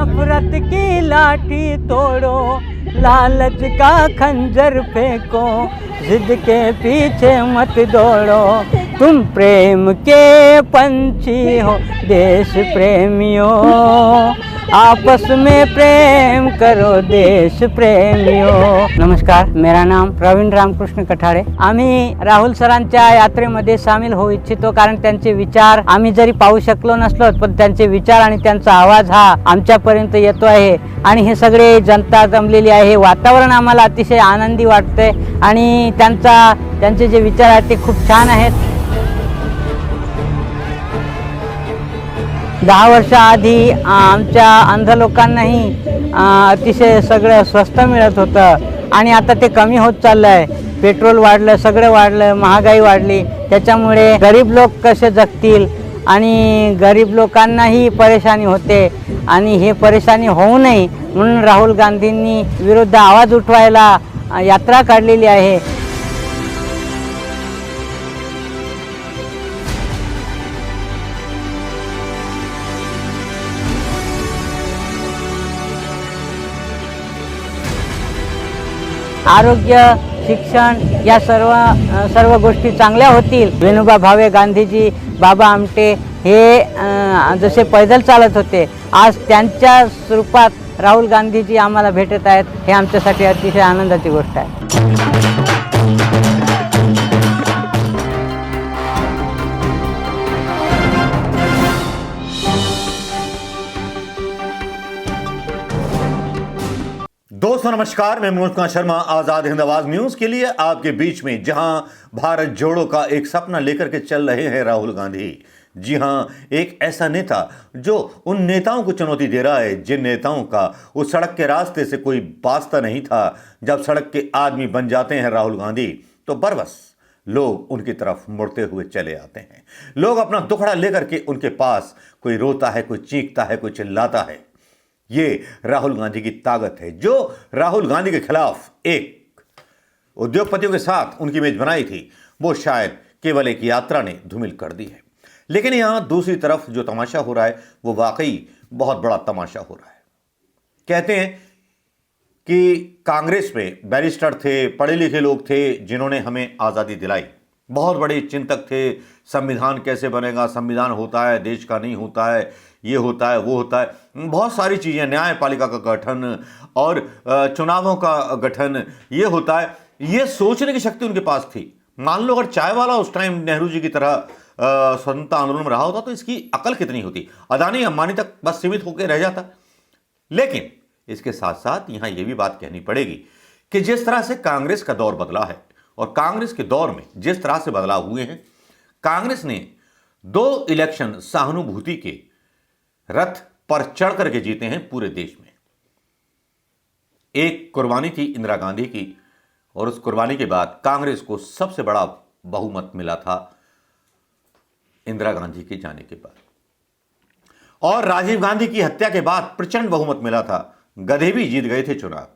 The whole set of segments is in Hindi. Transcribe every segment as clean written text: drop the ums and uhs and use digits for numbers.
नफरत की लाठी तोड़ो, लालच का खंजर फेंको, जिद के पीछे मत दौड़ो, तुम प्रेम के पंछी हो देश प्रेमियों, आपस में प्रेम करो देश प्रेमियों। नमस्कार, मेरा नाम प्रवीण रामकृष्ण कठारे। आम्ही राहुल सरांच्या यात्रेमध्ये सामील होऊ इच्छितो, कारण त्यांचे विचार आम्ही जरी पाहू शकलो नसलो पण त्यांचे विचार आणि त्यांचा आवाज हा आमच्यापर्यंत येतो आहे आणि हे सगळे जनता जमलेली आहे। वातावरण आम्हाला अतिशय आनंदी वाटते आणि त्यांचे जे विचार आहेत ते खूप छान आहेत। 10 वर्षाआधी आमच्या अंध लोकांनाही अतिशय सगळं स्वस्त मिळत होतं आणि आता ते कमी होत चाललं आहे। पेट्रोल वाढलं, सगळं वाढलं, महागाई वाढली, त्याच्यामुळे गरीब लोक कसे जगतील आणि गरीब लोकांनाही परेशानी होते आणि हे परेशानी होऊ नये म्हणून राहुल गांधींनी विरुद्ध आवाज उठवायला यात्रा काढलेली आहे। आरोग्य, शिक्षण या सर्व गोष्टी चांगल्या होतील। विनोबा भावे, गांधीजी, बाबा आमटे हे जसे पैदल चालत होते, आज त्यांच्या रूपात राहुल गांधीजी आम्हाला भेटत आहेत, हे आमच्यासाठी अतिशय आनंदाची गोष्ट आहे। दोस्तों नमस्कार, मैं मनोज कुमार शर्मा आजाद हिंद आवाज न्यूज के लिए आपके बीच में। जहां भारत जोड़ो का एक सपना लेकर के चल रहे हैं राहुल गांधी। जी हां, एक ऐसा नेता जो उन नेताओं को चुनौती दे रहा है जिन नेताओं का उस सड़क के रास्ते से कोई वास्ता नहीं था। जब सड़क के आदमी बन जाते हैं राहुल गांधी तो बरबस लोग उनकी तरफ मुड़ते हुए चले आते हैं। लोग अपना दुखड़ा लेकर के उनके पास, कोई रोता है, कोई चीखता है, कोई चिल्लाता है। ये राहुल गांधी की ताकत है, जो राहुल गांधी के खिलाफ एक उद्योगपतियों के साथ उनकी इमेज बनाई थी, वो शायद केवल एक यात्रा ने धूमिल कर दी है। लेकिन यहां दूसरी तरफ जो तमाशा हो रहा है वो वाकई बहुत बड़ा तमाशा हो रहा है। कहते हैं कि कांग्रेस में बैरिस्टर थे, पढ़े लिखे लोग थे जिन्होंने हमें आज़ादी दिलाई, बहुत बड़े चिंतक थे। संविधान कैसे बनेगा, संविधान होता है, देश का नहीं होता है, ये होता है, वो होता है, बहुत सारी चीज़ें, न्यायपालिका का गठन और चुनावों का गठन, ये होता है, ये सोचने की शक्ति उनके पास थी। मान लो अगर चाय वाला उस टाइम नेहरू जी की तरह स्वतंत्रता आंदोलन में रहा होता तो इसकी अकल कितनी होती, अदानी अंबानी तक बस सीमित होकर रह जाता। लेकिन इसके साथ साथ यहां यह भी बात कहनी पड़ेगी कि जिस तरह से कांग्रेस का दौर बदला है और कांग्रेस के दौर में जिस तरह से बदलाव हुए हैं, कांग्रेस ने 2 इलेक्शन सहानुभूति के रथ पर चढ़ करके जीते हैं पूरे देश में। एक कुर्बानी थी इंदिरा गांधी की और उस कुर्बानी के बाद कांग्रेस को सबसे बड़ा बहुमत मिला था इंदिरा गांधी के जाने के बाद, और राजीव गांधी की हत्या के बाद प्रचंड बहुमत मिला था। गधे भी जीत गए थे चुनाव,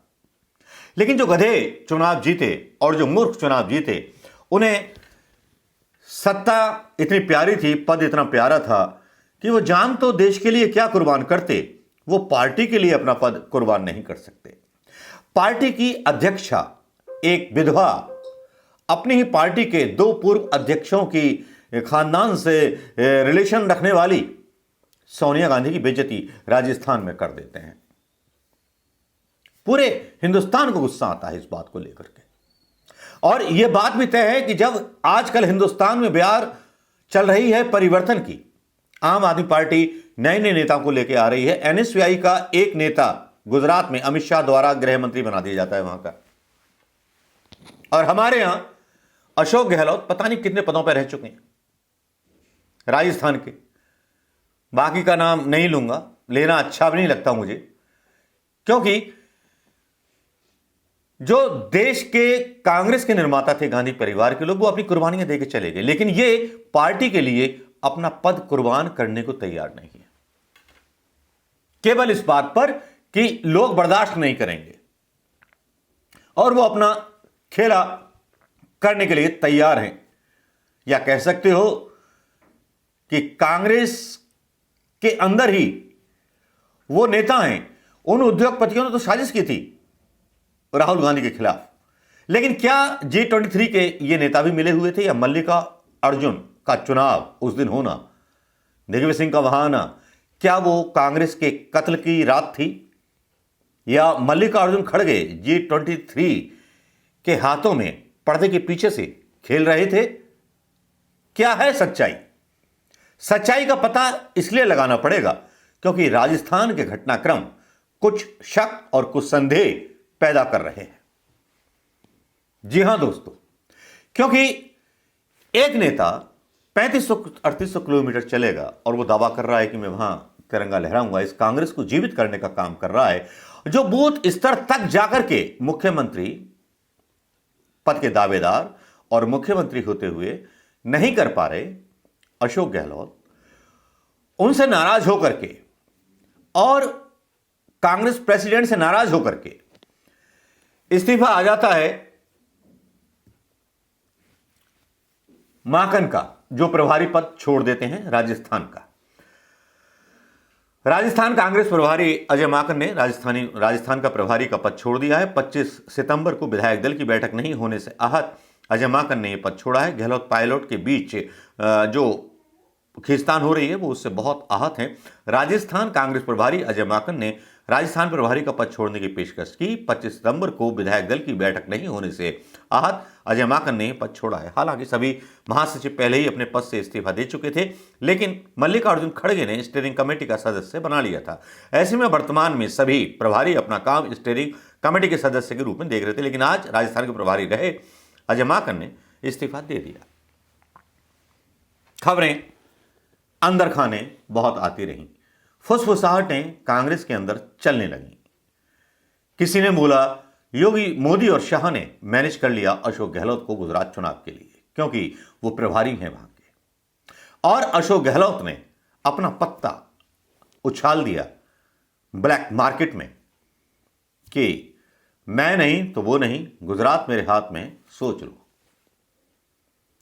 लेकिन जो गधे चुनाव जीते और जो मूर्ख चुनाव जीते, उन्हें सत्ता इतनी प्यारी थी, पद इतना प्यारा था कि वो जान तो देश के लिए क्या कुर्बान करते, वो पार्टी के लिए अपना पद कुर्बान नहीं कर सकते। पार्टी की अध्यक्षा एक विधवा, अपनी ही पार्टी के 2 पूर्व अध्यक्षों की खानदान से रिलेशन रखने वाली सोनिया गांधी की बेइज्जती राजस्थान में कर देते हैं। पूरे हिंदुस्तान को गुस्सा आता है इस बात को लेकर के, और यह बात भी तय है कि जब आजकल हिंदुस्तान में बयार चल रही है परिवर्तन की, आम आदमी पार्टी नए नए नेताओं को लेकर आ रही है। एनएसयूआई का एक नेता गुजरात में अमित शाह द्वारा गृह मंत्री बना दिया जाता है वहां का, और हमारे यहां अशोक गहलोत पता नहीं कितने पदों पर रह चुके हैं राजस्थान के। बाकी का नाम नहीं लूंगा, लेना अच्छा भी नहीं लगता मुझे, क्योंकि जो देश के कांग्रेस के निर्माता थे गांधी परिवार के लोग, वो अपनी कुर्बानियां देके चले गए, लेकिन ये पार्टी के लिए अपना पद कुर्बान करने को तैयार नहीं है, केवल इस बात पर कि लोग बर्दाश्त नहीं करेंगे और वो अपना खेला करने के लिए तैयार हैं। या कह सकते हो कि कांग्रेस के अंदर ही वो नेता हैं, उन उद्योगपतियों ने तो साजिश की थी राहुल गांधी के खिलाफ। लेकिन क्या G23 के ये नेता भी मिले हुए थे, या मल्लिका अर्जुन का चुनाव उस दिन होना, दिग्विजय सिंह का वहां आना, क्या वो कांग्रेस के कत्ल की रात थी, या मल्लिकार्जुन खड़गे G23 के हाथों में पर्दे के पीछे से खेल रहे थे? क्या है सच्चाई? सच्चाई का पता इसलिए लगाना पड़ेगा क्योंकि राजस्थान के घटनाक्रम कुछ शक और कुछ संदेह पैदा कर रहे हैं। जी हां दोस्तों, क्योंकि एक नेता 3500-3800 किलोमीटर चलेगा और वो दावा कर रहा है कि मैं वहां तिरंगा लहराऊंगा, इस कांग्रेस को जीवित करने का काम कर रहा है, जो बूथ स्तर तक जाकर के मुख्यमंत्री पद के दावेदार और मुख्यमंत्री होते हुए नहीं कर पा रहे अशोक गहलोत, उनसे नाराज होकर के और कांग्रेस प्रेसिडेंट से नाराज होकर के इस्तीफा आ जाता है माकन का, जो प्रभारी पद छोड़ देते हैं राजस्थान का। राजस्थान कांग्रेस प्रभारी अजय माकन ने राजस्थान का प्रभारी का पद छोड़ दिया है। 25 सितंबर को विधायक दल की बैठक नहीं होने से आहत अजय माकन ने यह पद छोड़ा है। गहलोत पायलट के बीच जो खींचतान हो रही है वो उससे बहुत आहत हैं। राजस्थान कांग्रेस प्रभारी अजय माकन ने राजस्थान प्रभारी का पद छोड़ने की पेशकश की। 25 सितंबर को विधायक दल की बैठक नहीं होने से आहत अजय माकन ने पद छोड़ा है। हालांकि सभी महासचिव पहले ही अपने पद से इस्तीफा दे चुके थे, लेकिन मल्लिकार्जुन खड़गे ने स्टीयरिंग कमेटी का सदस्य बना लिया था। ऐसे में वर्तमान में सभी प्रभारी अपना काम स्टीयरिंग कमेटी के सदस्य के रूप में देख रहे थे, लेकिन आज राजस्थान के प्रभारी रहे अजय माकन ने इस्तीफा दे दिया। खबरें अंदर खाने बहुत आती रहीं, फुसफुसाहटें कांग्रेस के अंदर चलने लगी। किसी ने बोला योगी मोदी और शाह ने मैनेज कर लिया अशोक गहलोत को गुजरात चुनाव के लिए, क्योंकि वो प्रभारी हैं वहां के। और अशोक गहलोत ने अपना पत्ता उछाल दिया ब्लैक मार्केट में कि मैं नहीं तो वो नहीं, गुजरात मेरे हाथ में, सोच लो।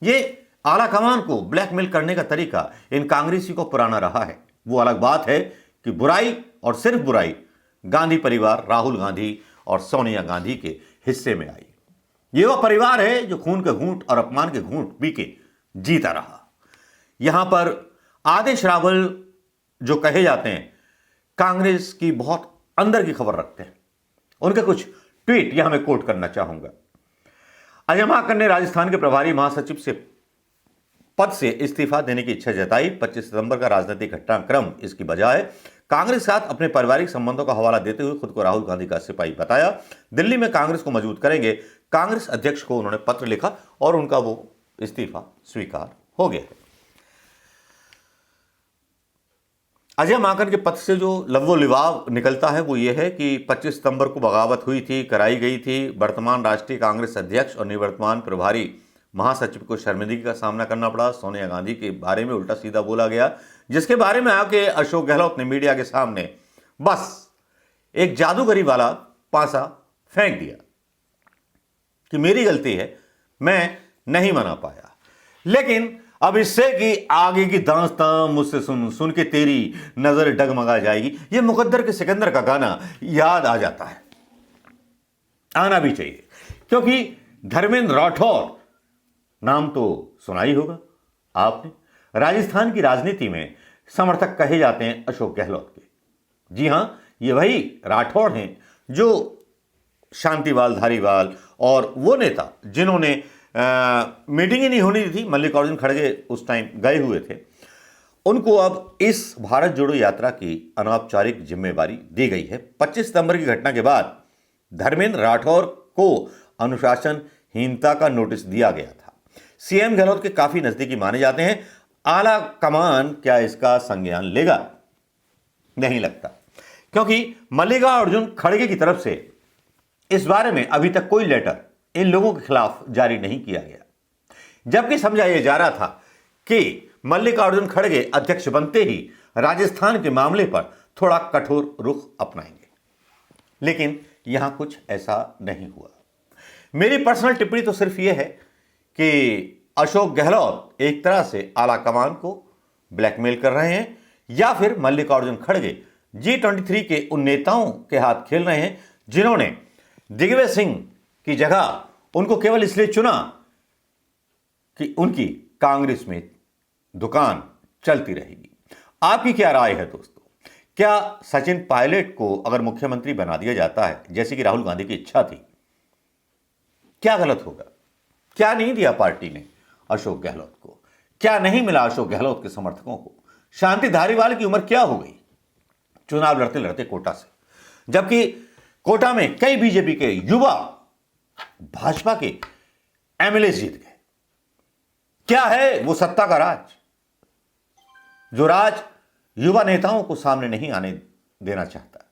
ये आला कमान को ब्लैकमेल करने का तरीका इन कांग्रेसी को पुराना रहा है। वो अलग बात है कि बुराई और सिर्फ बुराई गांधी परिवार, राहुल गांधी और सोनिया गांधी के हिस्से में आई। ये वो परिवार है जो खून के घूंट और अपमान के घूंट पी के जीता रहा। यहां पर आदेश रावल जो कहे जाते हैं कांग्रेस की बहुत अंदर की खबर रखते हैं। उनके कुछ ट्वीट यहां मैं कोट करना चाहूंगा। अजय माकन ने राजस्थान के प्रभारी महासचिव से पद से इस्तीफा देने की इच्छा जताई। 25 सितंबर का राजनीतिक घटनाक्रम इसकी बजाय कांग्रेस के साथ अपने पारिवारिक संबंधों का हवाला देते हुए खुद को राहुल गांधी का सिपाही बताया। दिल्ली में कांग्रेस को मजबूत करेंगे, कांग्रेस अध्यक्ष को उन्होंने पत्र लिखा और उनका वो इस्तीफा स्वीकार हो गया। अजय माकन के पद से जो लवो-लिवाव निकलता है वो ये है कि 25 सितंबर को बगावत हुई थी, कराई गई थी। वर्तमान राष्ट्रीय कांग्रेस अध्यक्ष और निवर्तमान प्रभारी महासचिव को शर्मिंदगी का सामना करना पड़ा। सोनिया गांधी के बारे में उल्टा सीधा बोला गया, जिसके बारे में आके अशोक गहलोत ने मीडिया के सामने बस एक जादूगरी वाला पासा फेंक दिया कि मेरी गलती है, मैं नहीं मना पाया। लेकिन अब इससे कि आगे की दास्तां मुझसे सुन के तेरी नजर डगमगा जाएगी, ये मुकद्दर के सिकंदर का गाना याद आ जाता है। आना भी चाहिए, क्योंकि धर्मेंद्र राठौर नाम तो सुना ही होगा आपने। राजस्थान की राजनीति में समर्थक कहे जाते हैं अशोक गहलोत के। जी हां, ये वही राठौड़ हैं जो शांतिवाल धारीवाल और वो नेता जिन्होंने मीटिंग ही नहीं होनी थी, मल्लिकार्जुन खड़गे उस टाइम गए हुए थे, उनको अब इस भारत जोड़ो यात्रा की अनौपचारिक जिम्मेवारी दी गई है। 25 सितंबर की घटना के बाद धर्मेंद्र राठौर को अनुशासनहीनता का नोटिस दिया गया था। सीएम गहलोत के काफी नजदीकी माने जाते हैं। आला कमान क्या इसका संज्ञान लेगा? नहीं लगता, क्योंकि मल्लिकार्जुन खड़गे की तरफ से इस बारे में अभी तक कोई लेटर इन लोगों के खिलाफ जारी नहीं किया गया, जबकि समझा यह जा रहा था कि मल्लिकार्जुन खड़गे अध्यक्ष बनते ही राजस्थान के मामले पर थोड़ा कठोर रुख अपनाएंगे। लेकिन यहां कुछ ऐसा नहीं हुआ। मेरी पर्सनल टिप्पणी तो सिर्फ यह है कि अशोक गहलोत एक तरह से आला कमान को ब्लैकमेल कर रहे हैं, या फिर मल्लिकार्जुन खड़गे G23 के उन नेताओं के हाथ खेल रहे हैं जिन्होंने दिग्विजय सिंह की जगह उनको केवल इसलिए चुना कि उनकी कांग्रेस में दुकान चलती रहेगी। आपकी क्या राय है दोस्तों? क्या सचिन पायलट को अगर मुख्यमंत्री बना दिया जाता है जैसे कि राहुल गांधी की इच्छा थी, क्या गलत होगा? क्या नहीं दिया पार्टी ने अशोक गहलोत को? क्या नहीं मिला अशोक गहलोत के समर्थकों को? शांति धारीवाल की उम्र क्या हो गई चुनाव लड़ते लड़ते कोटा से, जबकि कोटा में कई बीजेपी के युवा भाजपा के एमएलए जीत गए। क्या है वो सत्ता का राज, जो राज युवा नेताओं को सामने नहीं आने देना चाहता?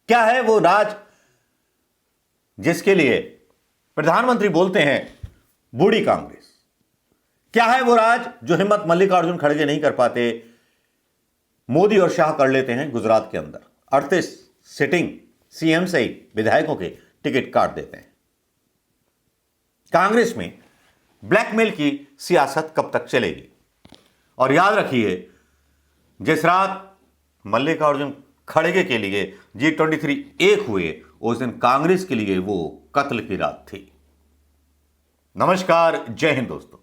क्या है वो राज जिसके लिए प्रधानमंत्री बोलते हैं बूढ़ी कांग्रेस? क्या है वो राज जो हिम्मत मल्लिकार्जुन खड़गे नहीं कर पाते, मोदी और शाह कर लेते हैं गुजरात के अंदर? 38 सिटिंग सीएम से ही विधायकों के टिकट काट देते हैं। कांग्रेस में ब्लैकमेल की सियासत कब तक चलेगी? और याद रखिए, जिस रात मल्लिकार्जुन खड़गे के लिए G23 एक हुए, उस दिन कांग्रेस के लिए वो कत्ल की रात थी। नमस्कार, जय हिंद दोस्तों।